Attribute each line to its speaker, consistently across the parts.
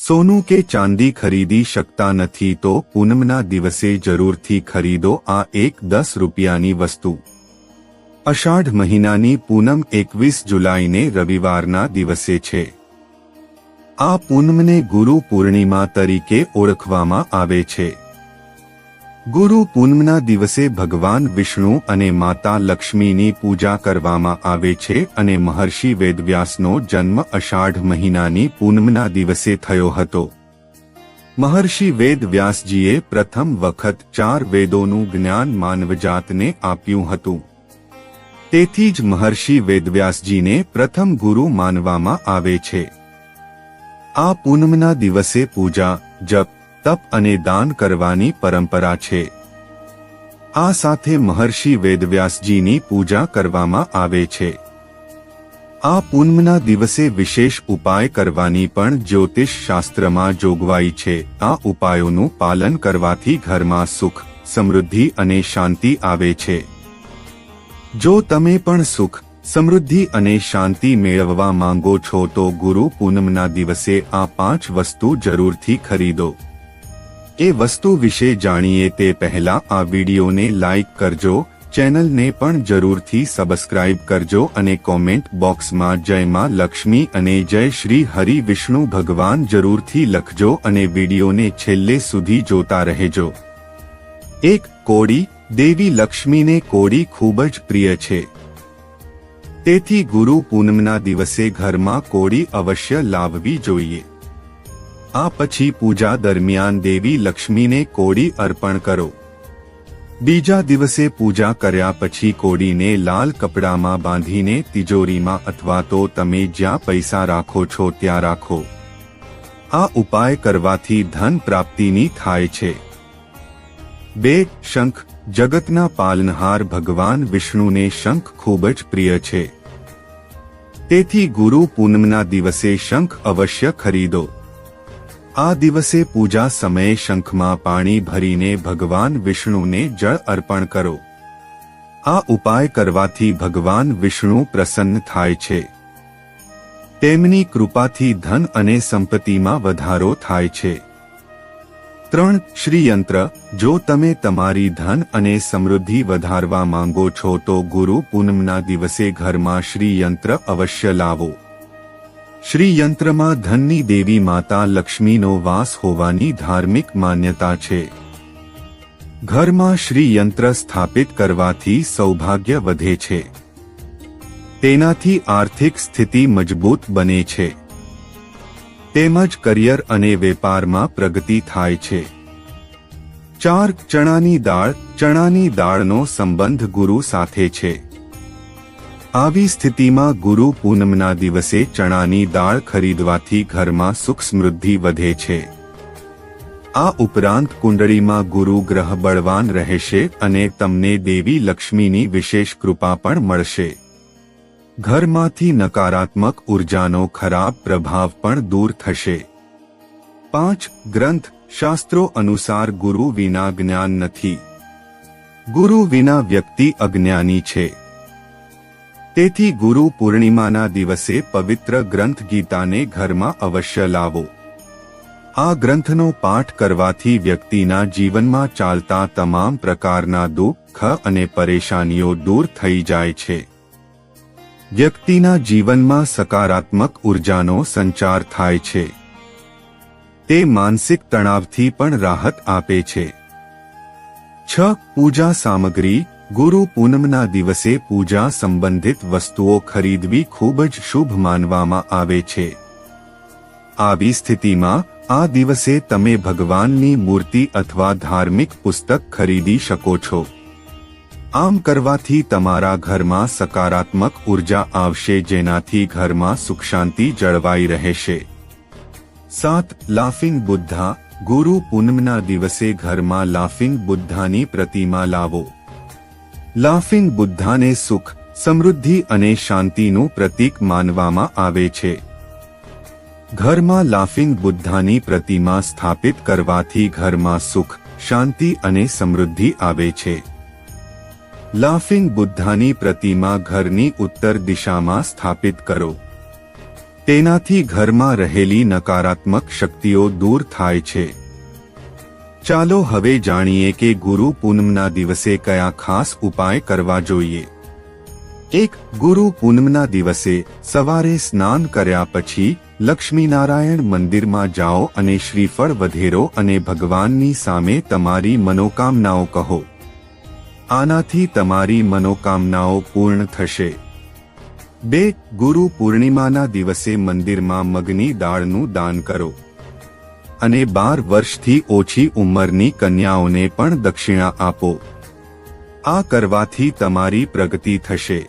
Speaker 1: સોનું કે ચાંદી ખરીદી શકતા નથી તો પૂનમના દિવસે જરૂરથી ખરીદો આ એક 10 રૂપિયાની વસ્તુ। અષાઢ મહિનાની પૂનમ 21 જુલાઈને રવિવારના દિવસે છે। આ પૂનમને ગુરુ પૂર્ણિમા તરીકે ઓળખવામાં આવે છે। ગુરુ પૂનમના દિવસે ભગવાન વિષ્ણુ અને માતા લક્ષ્મીની પૂજા કરવામાં આવે છે અને મહર્ષિ વેદવ્યાસનો જન્મ અષાઢ મહિનાની પૂનમના દિવસે થયો હતો। મહર્ષિ વેદવ્યાસજીએ પ્રથમ વખત 4 વેદોનું જ્ઞાન માનવજાતને આપ્યું હતું। તેથી જ મહર્ષિ વેદવ્યાસજીને પ્રથમ ગુરુ માનવામાં આવે છે। આ પૂનમના દિવસે પૂજા, જપ, તપ અને દાન કરવાની પરંપરા છે। આ સાથે મહર્ષિ વેદવ્યાસજીની પૂજા કરવામાં આવે છે। આ પૂનમના દિવસે વિશેષ ઉપાય કરવાની પણ જ્યોતિષ શાસ્ત્રમાં જોગવાઈ છે। આ ઉપાયોનું પાલન કરવાથી ઘરમાં સુખ, સમૃદ્ધિ અને શાંતિ આવે છે। જો તમે પણ સુખ, સમૃદ્ધિ અને શાંતિ મેળવવા માંગો છો તો ગુરુ પૂનમના દિવસે આ 5 વસ્તુ જરૂરથી ખરીદો। એ વસ્તુ વિશે જાણીએ તે પહેલા આ વિડીયોને લાઈક કરજો, ચેનલને પણ જરૂરથી સબસ્ક્રાઇબ કરજો અને કોમેન્ટ બોક્સમાં જય માં લક્ષ્મી અને જય શ્રી હરિ વિષ્ણુ ભગવાન જરૂરથી લખજો અને વિડીયોને છેલ્લે સુધી જોતા રહેજો। 1. કોડી। દેવી લક્ષ્મીને કોડી ખૂબ જ પ્રિય છે। તેથી ગુરુ પૂનમના દિવસે ઘરમાં કોડી અવશ્ય લાવવી જોઈએ। આ પછી પૂજા દરમિયાન દેવી લક્ષ્મીને કોડી અર્પણ કરો। બીજા દિવસે પૂજા કર્યા પછી કોડીને લાલ કપડામાં બાંધીને તિજોરીમાં અથવા તો તમે જ્યાં પૈસા રાખો છો ત્યાં રાખો। આ ઉપાય કરવાથી ધન પ્રાપ્તિની થાય છે। 2. શંખ। જગતના પાલનહાર ભગવાન વિષ્ણુને શંખ ખૂબ જ પ્રિય છે। તેથી ગુરુ પૂનમના દિવસે શંખ અવશ્ય ખરીદો। આ દિવસે પૂજા સમયે શંખમાં પાણી ભરીને ભગવાન વિષ્ણુને જળ અર્પણ કરો। આ ઉપાય કરવાથી ભગવાન વિષ્ણુ પ્રસન્ન થાય છે। તેમની કૃપાથી ધન અને સંપત્તિમાં વધારો થાય છે। 3. શ્રીયંત્ર। જો તમે તમારી ધન અને સમૃદ્ધિ વધારવા માંગો છો તો ગુરુ પૂનમના દિવસે ઘરમાં શ્રીયંત્ર અવશ્ય લાવો। શ્રીયંત્રમાં ધનની દેવી માતા લક્ષ્મીનો વાસ હોવાની ધાર્મિક માન્યતા છે। ઘરમાં શ્રીયંત્ર સ્થાપિત કરવાથી સૌભાગ્ય વધે છે। તેનાથી આર્થિક સ્થિતિ મજબૂત બને છે। તેમજ કરિયર અને વેપારમાં પ્રગતિ થાય છે। 4. ચણાની દાળ। ચણાની દાળનો સંબંધ ગુરુ સાથે છે। આવી સ્થિતિમાં ગુરુ પૂનમના દિવસે ચણાની દાળ ખરીદવાથી ઘરમાં સુખ સમૃદ્ધિ વધે છે। આ ઉપરાંત કુંડળીમાં ગુરુ ગ્રહ બળવાન રહેશે અને તમને દેવી લક્ષ્મીની વિશેષ કૃપા પણ મળશે। ઘરમાંથી નકારાત્મક ઉર્જાનો ખરાબ પ્રભાવ પણ દૂર થશે। 5. ગ્રંથ। શાસ્ત્રો અનુસાર ગુરુ વિના જ્ઞાન નથી। ગુરુ વિના વ્યક્તિ અજ્ઞાની છે। તેથી ગુરુ પૂર્ણિમાના દિવસે પવિત્ર ગ્રંથ ગીતાને ઘરમાં અવશ્ય લાવો। આ ગ્રંથનો પાઠ કરવાથી વ્યક્તિના જીવનમાં ચાલતા તમામ પ્રકારના દુઃખ અને પરેશાનીઓ દૂર થઈ જાય છે। વ્યક્તિના જીવનમાં સકારાત્મક ઉર્જાનો સંચાર થાય છે। તે માનસિક તણાવથી પણ રાહત આપે છે। 6. પૂજા સામગ્રી। ગુરુ પૂનમના દિવસે પૂજા સંબંધિત વસ્તુઓ ખરીદવી ખૂબ જ શુભ માનવામાં આવે છે। આવી સ્થિતિમાં આ દિવસે તમે ભગવાનની મૂર્તિ અથવા ધાર્મિક પુસ્તક ખરીદી શકો છો। આમ કરવાથી તમારા ઘરમાં સકારાત્મક ઉર્જા આવશે જેનાથી ઘરમાં સુખ શાંતિ જળવાઈ રહેશે। 7. લાફિંગ બુદ્ધા। ગુરુ પૂનમના દિવસે ઘરમાં લાફિંગ બુદ્ધાની પ્રતિમા લાવો। લાફિંગ બુદ્ધાને સુખ, સમૃદ્ધિ અને શાંતિનું પ્રતીક માનવામાં આવે છે। ઘરમાં લાફિંગ બુદ્ધાની પ્રતિમા સ્થાપિત કરવાથી ઘરમાં સુખ, શાંતિ અને સમૃદ્ધિ આવે છે। લાફિંગ બુદ્ધાની પ્રતિમા ઘરની ઉત્તર દિશામાં સ્થાપિત કરો। તેનાથી ઘરમાં રહેલી નકારાત્મક શક્તિઓ દૂર થાય છે। ચાલો હવે જાણીએ કે ગુરુ પૂનમના દિવસે કયા ખાસ ઉપાય કરવા જોઈએ। 1. ગુરુ પૂનમના દિવસે સવારે સ્નાન કર્યા પછી લક્ષ્મીનારાયણ મંદિરમાં જાઓ અને શ્રીફળ વધેરો અને ભગવાનની સામે તમારી મનોકામનાઓ કહો। આનાથી તમારી મનોકામનાઓ પૂર્ણ થશે। 2. ગુરુ પૂર્ણિમાના દિવસે મંદિરમાં મગની દાળનું દાન કરો અને 12 વર્ષથી ઓછી ઉંમરની કન્યાઓને પણ દક્ષિણા આપો। આ કરવાથી તમારી પ્રગતિ થશે।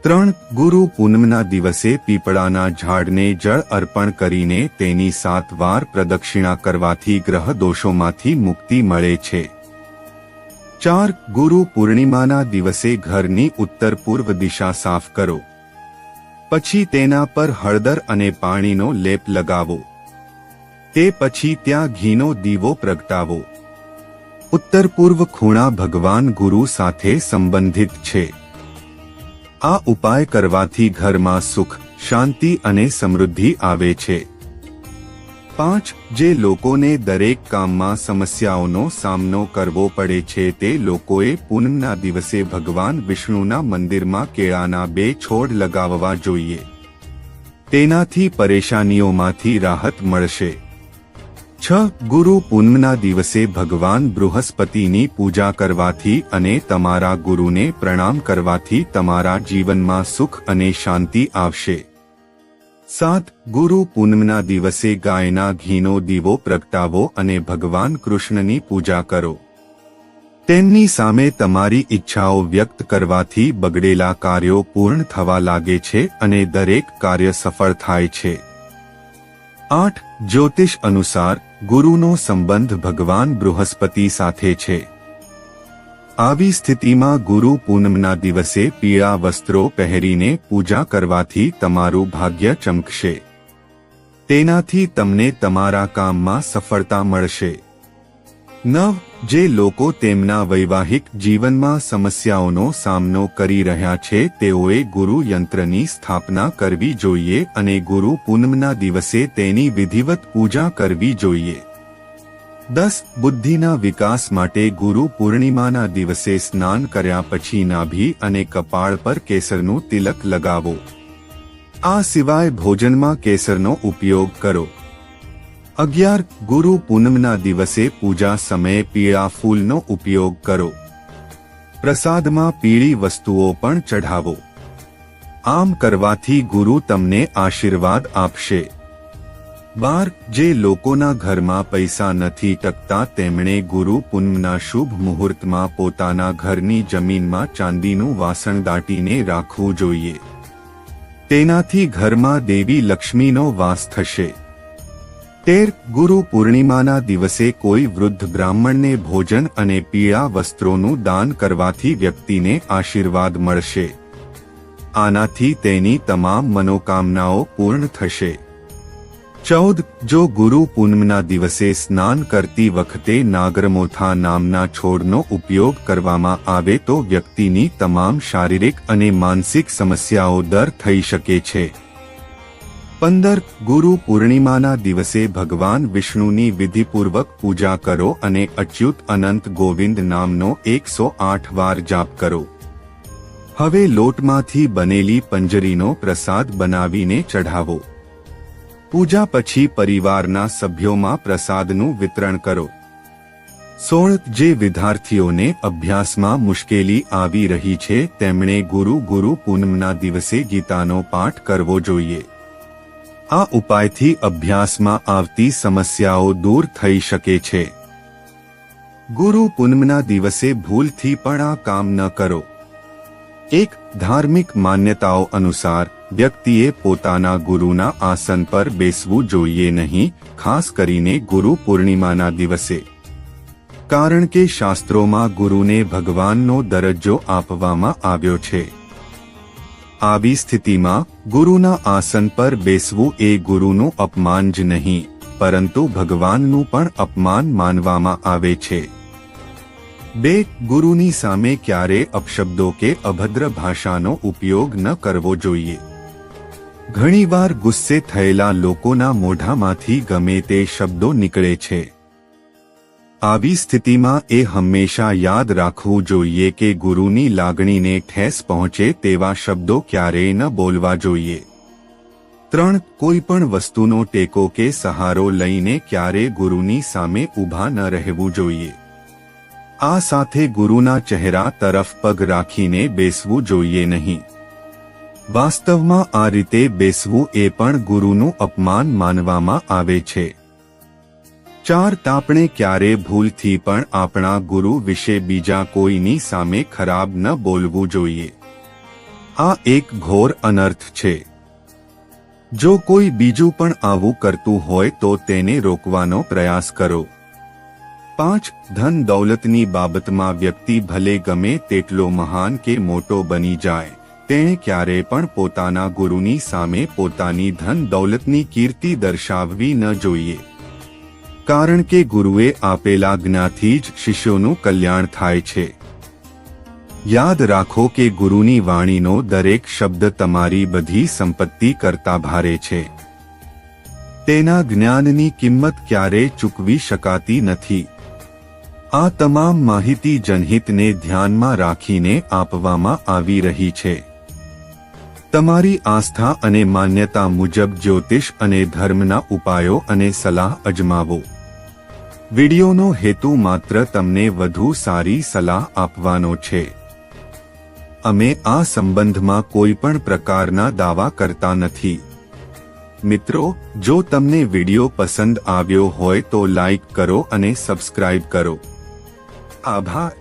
Speaker 1: 3. ગુરુ પૂનમના દિવસે પીપળાના ઝાડને જળ અર્પણ કરીને તેની 7 વાર પ્રદક્ષિણા કરવાથી ગ્રહ દોષોમાંથી મુક્તિ મળે છે। 4. ગુરુ પૂર્ણિમાના દિવસે ઘરની ઉત્તર પૂર્વ દિશા સાફ કરો, પછી તેના પર હળદર અને પાણીનો લેપ લગાવો। તે પછી ત્યાં ઘીનો દીવો પ્રગટાવો। ઉત્તર પૂર્વ ખૂણા ભગવાન ગુરુ સાથે સંબંધિત છે। આ ઉપાય કરવાથી ઘરમાં સુખ, શાંતિ અને સમૃદ્ધિ આવે છે। 5. જે લોકોને દરેક કામમાં સમસ્યાઓનો સામનો કરવો પડે છે તે લોકોએ પૂનમના દિવસે ભગવાન વિષ્ણુના મંદિરમાં કેળાના 2 છોડ લગાવવા જોઈએ। તેનાથી પરેશાનીઓમાંથી રાહત મળશે। 6. ગુરુ પૂનમના દિવસે ભગવાન બૃહસ્પતિની પૂજા કરવાથી અને તમારા ગુરુને પ્રણામ કરવાથી તમારા જીવનમાં સુખ અને શાંતિ આવશે। 7. ગુરુ પૂનમના દિવસે ગાયના ઘીનો દીવો પ્રગટાવો અને ભગવાન કૃષ્ણની પૂજા કરો। તેમની સામે તમારી ઈચ્છાઓ વ્યક્ત કરવાથી બગડેલા કાર્યો પૂર્ણ થવા લાગે છે અને દરેક કાર્ય સફળ થાય છે। 8. જ્યોતિષ અનુસાર ગુરુનો સંબંધ ભગવાન બૃહસ્પતિ સાથે છે। આવી સ્થિતિમાં ગુરુ પૂનમના દિવસે પીળા વસ્ત્રો પહેરીને પૂજા કરવાથી તમારું ભાગ્ય ચમકશે। તેનાથી તમને તમારા કામમાં સફળતા મળશે। 9. જે લોકો તેમના વૈવાહિક જીવનમાં સમસ્યાઓનો સામનો કરી રહ્યા છે તેઓએ ગુરુ યંત્રની સ્થાપના કરવી જોઈએ અને ગુરુ પૂનમના દિવસે તેની વિધિવત પૂજા કરવી જોઈએ। 10. બુદ્ધિના વિકાસ માટે ગુરુ પૂર્ણિમાના દિવસે સ્નાન કર્યા પછી નાભી અને કપાળ પર કેસરનું તિલક લગાવો। આ સિવાય ભોજનમાં કેસરનો ઉપયોગ કરો। 11. ગુરુ પૂનમના દિવસે પૂજા સમયે પીળા ફૂલનો ઉપયોગ કરો। પ્રસાદમાં પીળી વસ્તુઓ પણ ચઢાવો। આમ કરવાથી ગુરુ તમને આશીર્વાદ આપશે। 12. જે લોકોના ઘરમાં પૈસા નથી ટકતા તેમણે ગુરુ પૂનમના શુભ મુહૂર્તમાં પોતાના ઘરની જમીનમાં ચાંદીનું વાસણ દાટીને રાખવું જોઈએ। તેનાથી ઘરમાં દેવી લક્ષ્મીનો વાસ થશે। 13. ગુરુ પૂર્ણિમાના દિવસે કોઈ વૃદ્ધ બ્રાહ્મણને ભોજન અને પીળા વસ્ત્રોનું દાન કરવાથી વ્યક્તિને આશીર્વાદ મળશે। આનાથી તેની તમામ મનોકામનાઓ પૂર્ણ થશે। 14. જો ગુરુ પૂનમના દિવસે સ્નાન કરતી વખતે નાગરમોથા નામના છોડનો ઉપયોગ કરવામાં આવે તો વ્યક્તિની તમામ શારીરિક અને માનસિક સમસ્યાઓ દૂર થઈ શકે છે। 15. ગુરુ પૂર્ણિમાના દિવસે ભગવાન વિષ્ણુની વિધિપૂર્વક પૂજા કરો અને અચ્યુત અનંત ગોવિંદ નામનો 108 વાર જાપ કરો। હવે લોટમાંથી બનેલી પંજરીનો પ્રસાદ બનાવીને ચઢાવો। પૂજા પછી પરિવારના સભ્યોમાં પ્રસાદનું વિતરણ કરો। 16. જે વિદ્યાર્થીઓને અભ્યાસમાં મુશ્કેલી આવી રહી છે તેમણે ગુરુ પૂનમના દિવસે ગીતાનો પાઠ કરવો જોઈએ। આ ઉપાયથી અભ્યાસમાં આવતી સમસ્યાઓ દૂર થઈ શકે છે। ગુરુ પૂનમના દિવસે ભૂલથી પણ આ કામ ન કરો। 1. ધાર્મિક માન્યતાઓ અનુસાર વ્યક્તિએ પોતાના ગુરુના આસન પર બેસવું જોઈએ નહીં, ખાસ કરીને ગુરુ પૂર્ણિમાના દિવસે, કારણ કે શાસ્ત્રોમાં ગુરુને ભગવાનનો દરજ્જો આપવામાં આવ્યો છે। આવી સ્થિતિમાં ગુરુના આસન પર બેસવું એ ગુરુનું અપમાન જ નહીં પરંતુ ભગવાનનું પણ અપમાન માનવામાં આવે છે। 2. ગુરુની સામે ક્યારે અપશબ્દો કે અભદ્ર ભાષાનો ઉપયોગ ન કરવો જોઈએ। ઘણીવાર ગુસ્સે થયેલા લોકોના મોઢામાંથી ગમે તે શબ્દો નીકળે છે. આવી સ્થિતિમાં એ હંમેશા યાદ રાખવું જોઈએ કે ગુરુની લાગણીને ઠેસ પહોંચે તેવા શબ્દો ક્યારેય ન બોલવા જોઈએ. 3. કોઈ પણ વસ્તુનો ટેકો કે સહારો લઈને ક્યારે ગુરુની સામે ઊભા ન રહેવું જોઈએ. આ સાથે ગુરુના ચહેરા તરફ પગ રાખીને બેસવું જોઈએ નહીં. વાસ્તવમાં આ રીતે બેસવું એ પણ ગુરુનું અપમાન માનવામાં આવે છે. 4. આપણે ક્યારે ભૂલથી પણ આપણા ગુરુ વિશે બીજા કોઈની સામે ખરાબ ન બોલવું જોઈએ. આ એક ઘોર અનર્થ છે. જો કોઈ બીજું પણ આવું કરતું હોય તો તેને રોકવાનો પ્રયાસ કરો. 5. ધન દૌલતની બાબતમાં વ્યક્તિ ભલે ગમે તેટલો મહાન કે મોટો બની જાય, તેણે ક્યારે પણ પોતાના ગુરુની સામે પોતાની ધન દૌલતની કીર્તિ દર્શાવવી ન જોઈએ. કારણ કે ગુરુએ આપેલા જ્ઞાથી જ શિષ્યોનું કલ્યાણ થાય છે. યાદ રાખો કે ગુરુની વાણીનો દરેક શબ્દ તમારી બધી સંપત્તિ કરતા ભારે છે. તેના જ્ઞાનની કિંમત ક્યારેય ચૂકવી શકાતી નથી. આ તમામ માહિતી જનહિતને ધ્યાનમાં રાખીને આપવામાં આવી રહી છે. તમારી આસ્થા અને માન્યતા મુજબ જ્યોતિષ અને ધર્મના ઉપાયો અને સલાહ અજમાવો. વિડિયોનો હેતુ માત્ર તમને વધુ સારી સલાહ આપવાનો છે. અમે આ સંબંધમાં કોઈ પણ પ્રકારના દાવા કરતા નથી. મિત્રો, જો તમને વિડિયો પસંદ આવ્યો હોય તો લાઈક કરો અને સબસ્ક્રાઇબ કરો. આભાર.